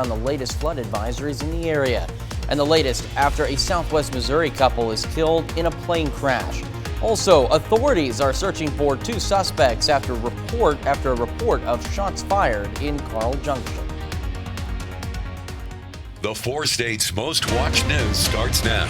on the latest flood advisories in the area. And the latest after a Southwest Missouri couple is killed in a plane crash. Also, authorities are searching for 2 suspects after a report of shots fired in Carl Junction. The 4 states' most watched news starts now.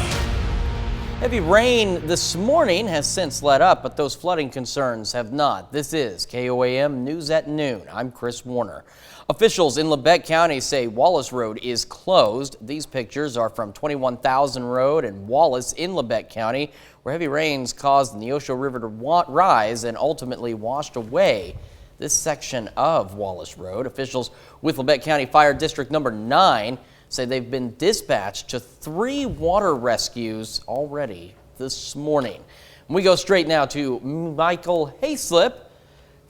Heavy rain this morning has since let up, but those flooding concerns have not. This is KOAM News at Noon. I'm Chris Warner. Officials in Labette County say Wallace Road is closed. These pictures are from 21,000 Road and Wallace in Labette County, where heavy rains caused the Neosho River to rise and ultimately washed away this section of Wallace Road. Officials with Labette County Fire District number 9 say they've been dispatched to 3 water rescues already this morning. We go straight now to Michael Hayslip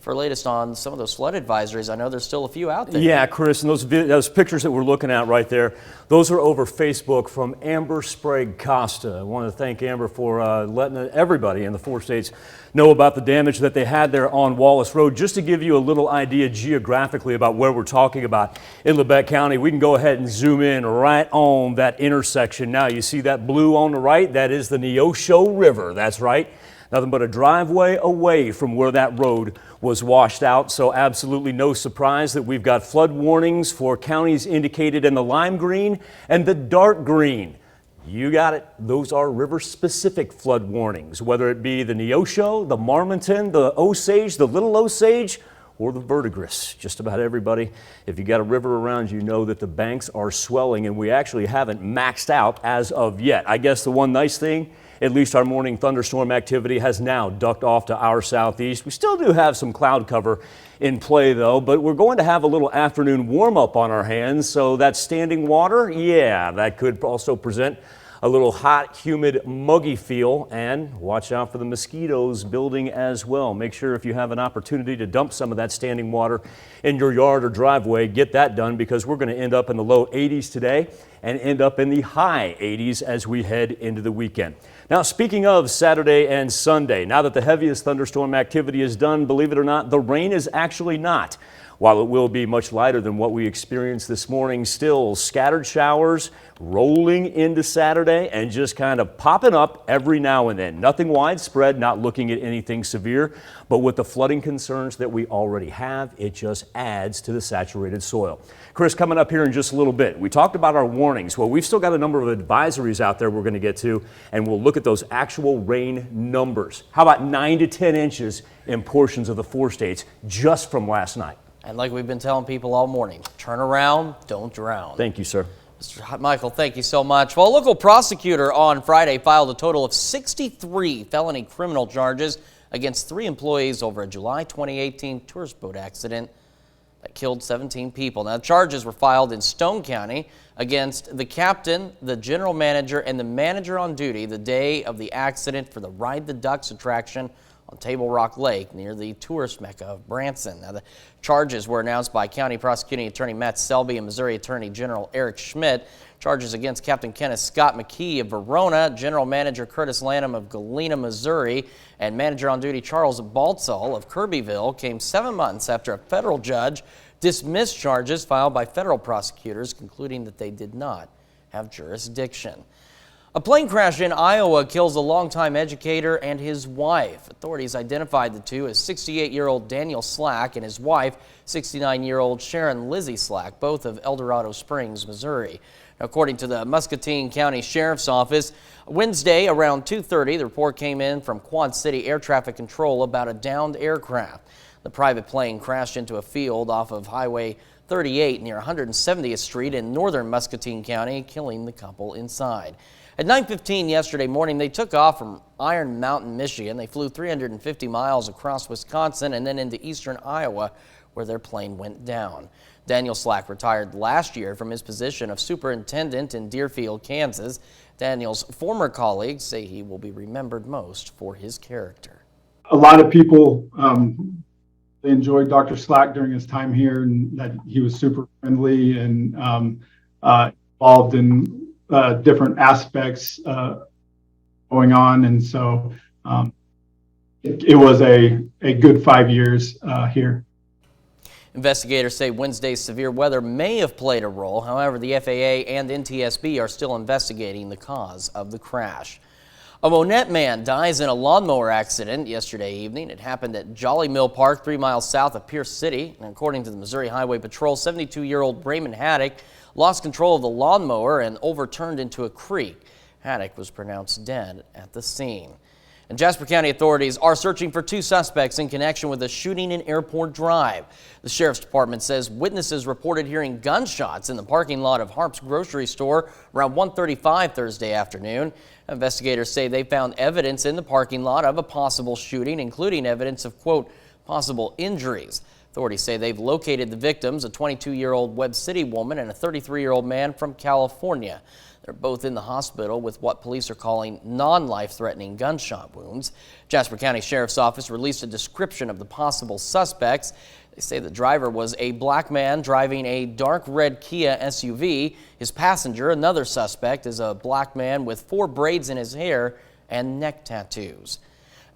for latest on some of those flood advisories. I know there's still a few out there. Yeah, Chris, and those pictures that we're looking at right there, those are over Facebook from Amber Sprague Costa. I want to thank Amber for letting everybody in the 4 states know about the damage that they had there on Wallace Road. Just to give you a little idea geographically about where we're talking about in Labette County, we can go ahead and zoom in right on that intersection. Now, you see that blue on the right? That is the Neosho River. That's right. Nothing but a driveway away from where that road was washed out. So absolutely no surprise that we've got flood warnings for counties indicated in the lime green and the dark green. You got it. Those are river-specific flood warnings, whether it be the Neosho, the Marmonton, the Osage, the Little Osage, or the Verdigris. Just about everybody, if you got a river around, you know that the banks are swelling, and we actually haven't maxed out as of yet. I guess the one nice thing, at least our morning thunderstorm activity has now ducked off to our southeast. We still do have some cloud cover in play though, but we're going to have a little afternoon warm up on our hands. So that standing water, yeah, that could also present a little hot, humid, muggy feel, and watch out for the mosquitoes building as well. Make sure if you have an opportunity to dump some of that standing water in your yard or driveway, get that done, because we're going to end up in the low 80s today and end up in the high 80s as we head into the weekend. Now, speaking of Saturday and Sunday, now that the heaviest thunderstorm activity is done, believe it or not, the rain is actually not. While it will be much lighter than what we experienced this morning, still scattered showers rolling into Saturday and just kind of popping up every now and then. Nothing widespread, not looking at anything severe, but with the flooding concerns that we already have, it just adds to the saturated soil. Chris, coming up here in just a little bit, we talked about our warnings. Well, we've still got a number of advisories out there we're going to get to, and we'll look at those actual rain numbers. How about 9 to 10 inches in portions of the 4 states just from last night? And like we've been telling people all morning, turn around, don't drown. Thank you, sir. Mr. Michael, thank you so much. Well, a local prosecutor on Friday filed a total of 63 felony criminal charges against 3 employees over a July 2018 tourist boat accident that killed 17 people. Now, charges were filed in Stone County against the captain, the general manager, and the manager on duty the day of the accident for the Ride the Ducks attraction on Table Rock Lake near the tourist mecca of Branson. Now, the charges were announced by County Prosecuting Attorney Matt Selby and Missouri Attorney General Eric Schmidt. Charges against Captain Kenneth Scott McKee of Verona, General Manager Curtis Lanham of Galena, Missouri, and Manager on Duty Charles Baltzall of Kirbyville came 7 months after a federal judge dismissed charges filed by federal prosecutors, concluding that they did not have jurisdiction. A plane crash in Iowa kills a longtime educator and his wife. Authorities identified the two as 68-year-old Daniel Slack and his wife, 69-year-old Sharon Lizzie Slack, both of El Dorado Springs, Missouri. According to the Muscatine County Sheriff's Office, Wednesday around 2:30, the report came in from Quad City Air Traffic Control about a downed aircraft. The private plane crashed into a field off of Highway 38 near 170th Street in northern Muscatine County, killing the couple inside. At 9:15 yesterday morning, they took off from Iron Mountain, Michigan. They flew 350 miles across Wisconsin and then into eastern Iowa, where their plane went down. Daniel Slack retired last year from his position of superintendent in Deerfield, Kansas. Daniel's former colleagues say he will be remembered most for his character. A lot of people they enjoyed Dr. Slack during his time here, and that he was super friendly and involved in different aspects going on. And so it was a good 5 years here. Investigators say Wednesday's severe weather may have played a role. However, the FAA and NTSB are still investigating the cause of the crash. A Monette man dies in a lawnmower accident yesterday evening. It happened at Jolly Mill Park, 3 miles south of Pierce City. And according to the Missouri Highway Patrol, 72-year-old Raymond Haddock lost control of the lawnmower and overturned into a creek. Haddock was pronounced dead at the scene. And Jasper County authorities are searching for 2 suspects in connection with a shooting in Airport Drive. The Sheriff's Department says witnesses reported hearing gunshots in the parking lot of Harp's grocery store around 1:35 Thursday afternoon. Investigators say they found evidence in the parking lot of a possible shooting, including evidence of, quote, possible injuries. Authorities say they've located the victims, a 22-year-old Webb City woman and a 33-year-old man from California. They're both in the hospital with what police are calling non-life-threatening gunshot wounds. Jasper County Sheriff's Office released a description of the possible suspects. They say the driver was a black man driving a dark red Kia SUV. His passenger, another suspect, is a black man with 4 braids in his hair and neck tattoos.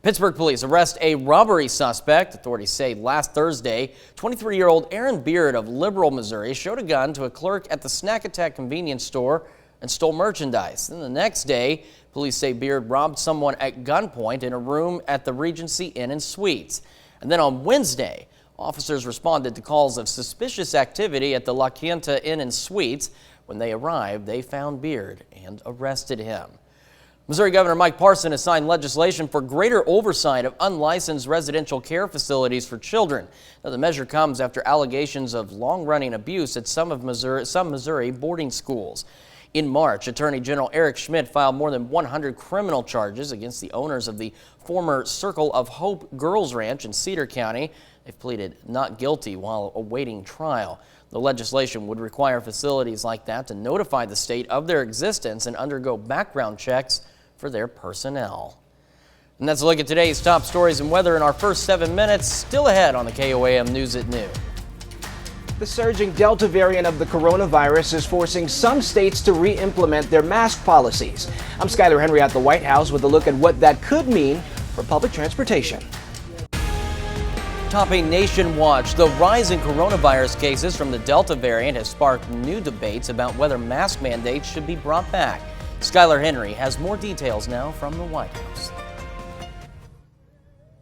Pittsburgh police arrest a robbery suspect. Authorities say last Thursday, 23-year-old Aaron Beard of Liberal, Missouri, showed a gun to a clerk at the Snack Attack convenience store and stole merchandise. Then the next day, police say Beard robbed someone at gunpoint in a room at the Regency Inn and Suites. And then on Wednesday, officers responded to calls of suspicious activity at the La Quinta Inn and Suites. When they arrived, they found Beard and arrested him. Missouri Governor Mike Parson has signed legislation for greater oversight of unlicensed residential care facilities for children. Now, the measure comes after allegations of long-running abuse at some Missouri boarding schools. In March, Attorney General Eric Schmidt filed more than 100 criminal charges against the owners of the former Circle of Hope Girls Ranch in Cedar County. They've pleaded not guilty while awaiting trial. The legislation would require facilities like that to notify the state of their existence and undergo background checks for their personnel. And that's a look at today's top stories and weather in our first 7 minutes. Still ahead on the KOAM News at Noon. The surging Delta variant of the coronavirus is forcing some states to re-implement their mask policies. I'm Skyler Henry at the White House with a look at what that could mean for public transportation. Topping Nation Watch, the rise in coronavirus cases from the Delta variant has sparked new debates about whether mask mandates should be brought back. Skyler Henry has more details now from the White House.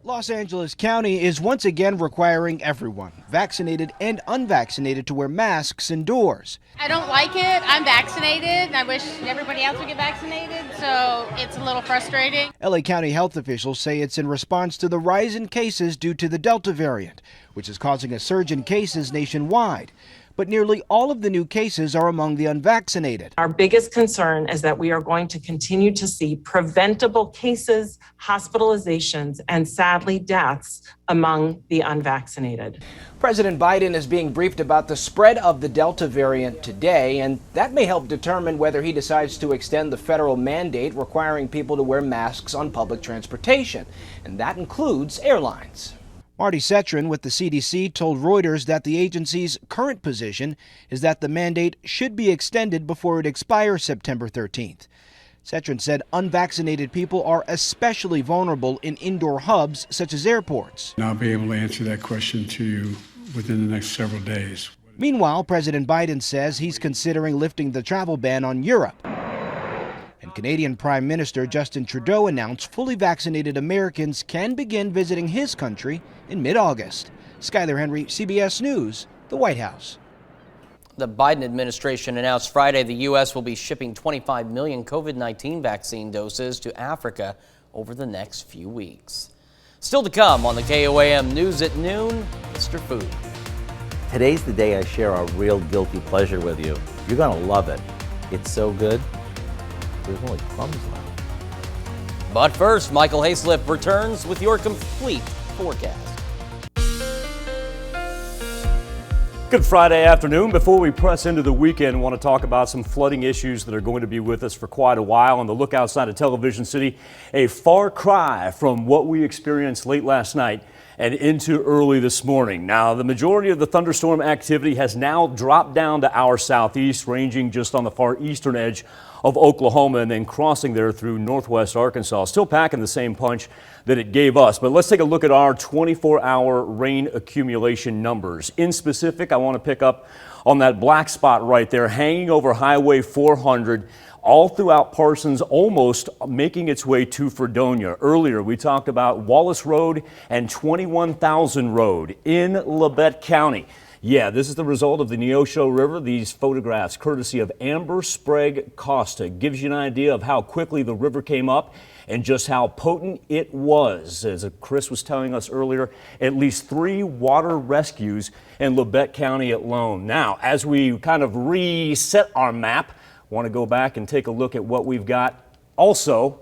Los Angeles County is once again requiring everyone, vaccinated and unvaccinated, to wear masks indoors. I don't like it. I'm vaccinated, and I wish everybody else would get vaccinated, so it's a little frustrating. LA County health officials say it's in response to the rise in cases due to the Delta variant, which is causing a surge in cases nationwide. But nearly all of the new cases are among the unvaccinated. Our biggest concern is that we are going to continue to see preventable cases, hospitalizations, and sadly deaths among the unvaccinated. President Biden is being briefed about the spread of the Delta variant today, and that may help determine whether he decides to extend the federal mandate requiring people to wear masks on public transportation, and that includes airlines. Marty Cetron with the CDC told Reuters that the agency's current position is that the mandate should be extended before it expires September 13th. Cetron said unvaccinated people are especially vulnerable in indoor hubs such as airports. I'll be able to answer that question to you within the next several days. Meanwhile, President Biden says he's considering lifting the travel ban on Europe. And Canadian Prime Minister Justin Trudeau announced fully vaccinated Americans can begin visiting his country in mid-August. Skyler Henry, CBS News, the White House. The Biden administration announced Friday the U.S. will be shipping 25 million COVID-19 vaccine doses to Africa over the next few weeks. Still to come on the KOAM News at Noon, Mr. Food. Today's the day I share a real guilty pleasure with you. You're going to love it. It's so good. There's only crumbs left. But first, Michael Hayslip returns with your complete forecast. Good Friday afternoon. Before we press into the weekend, I want to talk about some flooding issues that are going to be with us for quite a while. On the look outside of Television City, a far cry from what we experienced late last night and into early this morning. Now, the majority of the thunderstorm activity has now dropped down to our southeast, ranging just on the far eastern edge of Oklahoma and then crossing there through northwest Arkansas. Still packing the same punch that it gave us. But let's take a look at our 24-hour rain accumulation numbers. In specific, I want to pick up on that black spot right there hanging over Highway 400 all throughout Parsons, almost making its way to Fredonia. Earlier, we talked about Wallace Road and 21,000 Road in Labette County. Yeah, this is the result of the Neosho River. These photographs, courtesy of Amber Sprague Costa, gives you an idea of how quickly the river came up and just how potent it was. As Chris was telling us earlier, at least 3 water rescues in Labette County alone. Now, as we kind of reset our map, want to go back and take a look at what we've got also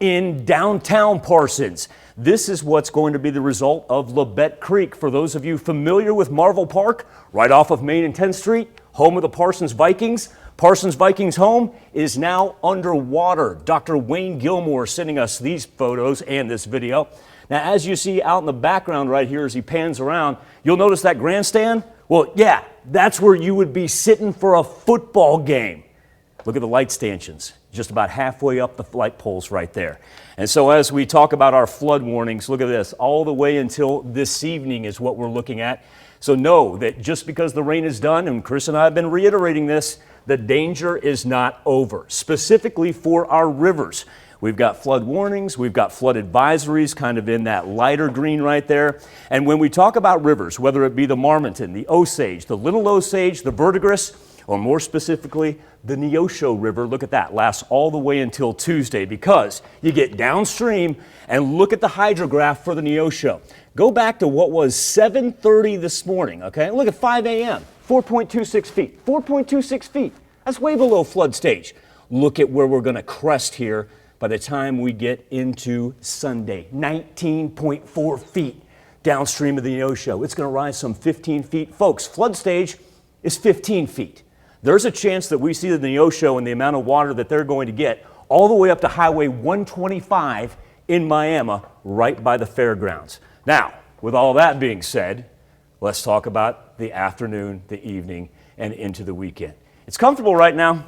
in downtown Parsons. This is what's going to be the result of Labette Creek. For those of you familiar with Marvel Park, right off of Main and 10th Street, home of the Parsons Vikings, Parsons Vikings home is now underwater. Dr. Wayne Gilmore sending us these photos and this video. Now, as you see out in the background right here as he pans around, you'll notice that grandstand. Well, yeah, that's where you would be sitting for a football game. Look at the light stanchions, just about halfway up the light poles right there. And so as we talk about our flood warnings, look at this, all the way until this evening is what we're looking at. So know that just because the rain is done, and Chris and I have been reiterating this, the danger is not over, specifically for our rivers. We've got flood warnings, we've got flood advisories kind of in that lighter green right there. And when we talk about rivers, whether it be the Marmonton, the Osage, the Little Osage, the Verdigris, or more specifically, the Neosho River, look at that, lasts all the way until Tuesday because you get downstream and look at the hydrograph for the Neosho. Go back to what was 7:30 this morning, okay? Look at 5 a.m., 4.26 feet, 4.26 feet. That's way below flood stage. Look at where we're going to crest here by the time we get into Sunday, 19.4 feet downstream of the Neosho. It's going to rise some 15 feet. Folks, flood stage is 15 feet. There's a chance that we see the Neosho and the amount of water that they're going to get all the way up to Highway 125 in Miami, right by the fairgrounds. Now, with all that being said, let's talk about the afternoon, the evening, and into the weekend. It's comfortable right now,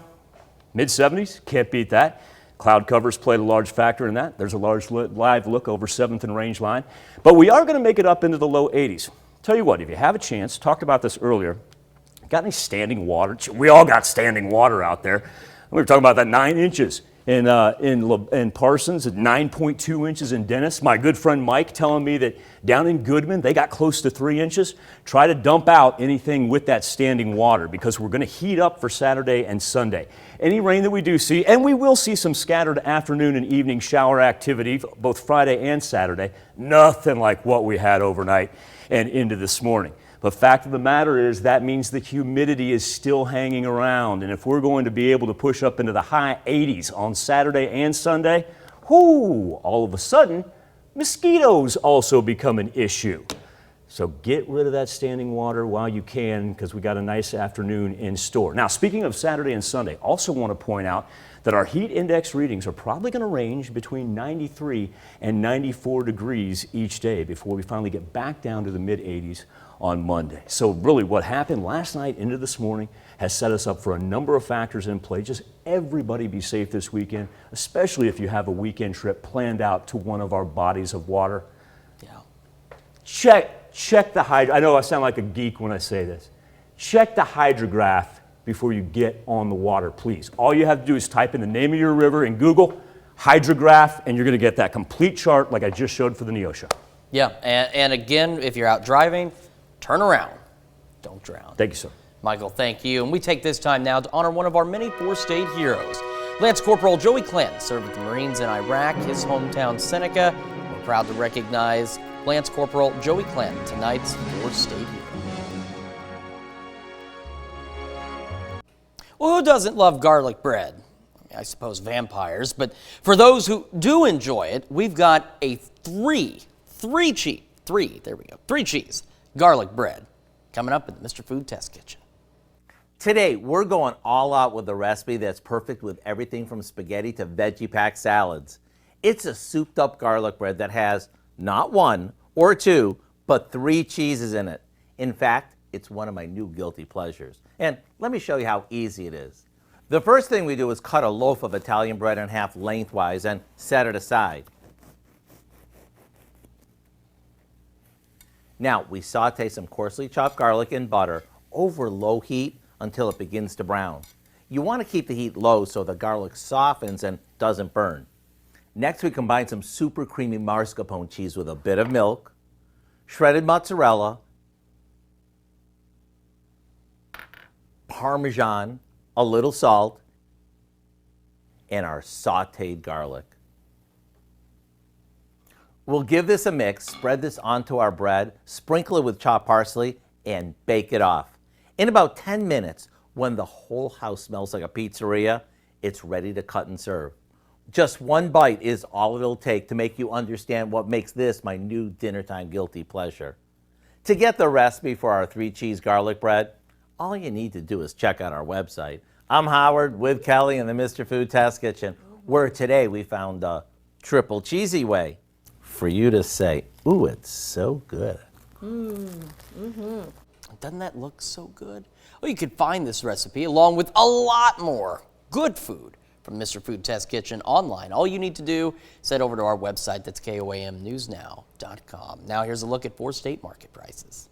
mid-70s, can't beat that. Cloud covers played a large factor in that. There's a large live look over 7th and Range Line. But we are going to make it up into the low 80s. Tell you what, if you have a chance, talked about this earlier, got any standing water? We all got standing water out there. We were talking about that 9 inches in Parsons, 9.2 inches in Dennis. My good friend Mike telling me that down in Goodman, they got close to 3 inches. Try to dump out anything with that standing water because we're going to heat up for Saturday and Sunday. Any rain that we do see, and we will see some scattered afternoon and evening shower activity both Friday and Saturday, nothing like what we had overnight and into this morning. The fact of the matter is that means the humidity is still hanging around. And if we're going to be able to push up into the high 80s on Saturday and Sunday, all of a sudden, mosquitoes also become an issue. So get rid of that standing water while you can because we got a nice afternoon in store. Now, speaking of Saturday and Sunday, also want to point out that our heat index readings are probably going to range between 93 and 94 degrees each day before we finally get back down to the mid-80s on Monday. So really what happened last night into this morning has set us up for a number of factors in play. Just everybody be safe this weekend, especially if you have a weekend trip planned out to one of our bodies of water. Yeah. Check the I know I sound like a geek when I say this. Check the hydrograph before you get on the water, please. All you have to do is type in the name of your river in Google, hydrograph, and you're going to get that complete chart like I just showed for the Neosho. Yeah, and again, if you're out driving, turn around. Don't drown. Thank you, sir. Michael, thank you. And we take this time now to honor one of our many four-state heroes. Lance Corporal Joey Clinton served with the Marines in Iraq, his hometown Seneca. We're proud to recognize Lance Corporal Joey Clinton, tonight's four-state hero. Well, who doesn't love garlic bread? I suppose vampires, but for those who do enjoy it, we've got a three cheese garlic bread coming up in the Mr. Food Test Kitchen. Today, we're going all out with a recipe that's perfect with everything from spaghetti to veggie packed salads. It's a souped up garlic bread that has not one or two, but 3 cheeses in it. In fact, it's one of my new guilty pleasures. And let me show you how easy it is. The first thing we do is cut a loaf of Italian bread in half lengthwise and set it aside. Now, we saute some coarsely chopped garlic in butter over low heat until it begins to brown. You want to keep the heat low so the garlic softens and doesn't burn. Next, we combine some super creamy mascarpone cheese with a bit of milk, shredded mozzarella, Parmesan, a little salt, and our sauteed garlic. We'll give this a mix, spread this onto our bread, sprinkle it with chopped parsley, and bake it off. In about 10 minutes, when the whole house smells like a pizzeria, it's ready to cut and serve. Just one bite is all it'll take to make you understand what makes this my new dinnertime guilty pleasure. To get the recipe for our 3-cheese garlic bread, all you need to do is check out our website. I'm Howard with Kelly in the Mr. Food Test Kitchen, where today we found a triple cheesy way for you to say, ooh, it's so good. Doesn't that look so good? Well, you can find this recipe along with a lot more good food from Mr. Food Test Kitchen online. All you need to do is head over to our website. That's KOAMnewsnow.com. Now here's a look at 4 state market prices.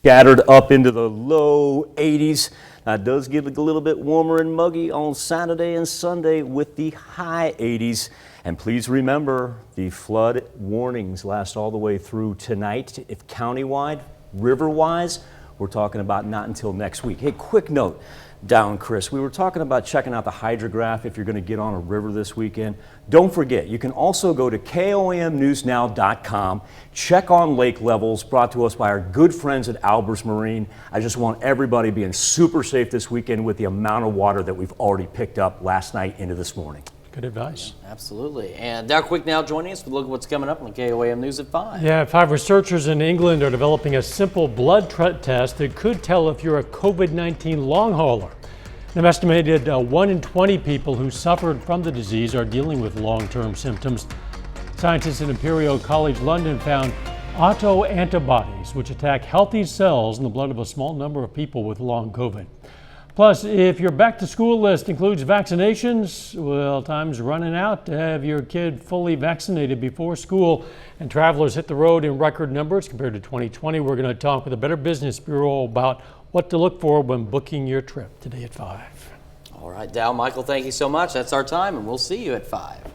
Scattered up into the low 80s. Now, it does get a little bit warmer and muggy on Saturday and Sunday with the high 80s. And please remember, the flood warnings last all the way through tonight. If countywide, river-wise, we're talking about not until next week. Hey, quick note down, Chris. We were talking about checking out the hydrograph if you're going to get on a river this weekend. Don't forget, you can also go to KOAMnewsnow.com. Check on lake levels, brought to us by our good friends at Albers Marine. I just want everybody being super safe this weekend with the amount of water that we've already picked up last night into this morning. Good advice. Absolutely. And Dow Quick now joining us with a look at what's coming up on KOAM News at 5. Yeah, 5 researchers in England are developing a simple blood test that could tell if you're a COVID-19 long hauler. An estimated 1 in 20 people who suffered from the disease are dealing with long-term symptoms. Scientists at Imperial College London found autoantibodies, which attack healthy cells in the blood of a small number of people with long COVID. Plus, if your back-to-school list includes vaccinations, well, time's running out to have your kid fully vaccinated before school, and travelers hit the road in record numbers compared to 2020. We're going to talk with the Better Business Bureau about what to look for when booking your trip today at 5. All right, Dow, Michael, thank you so much. That's our time, and we'll see you at 5.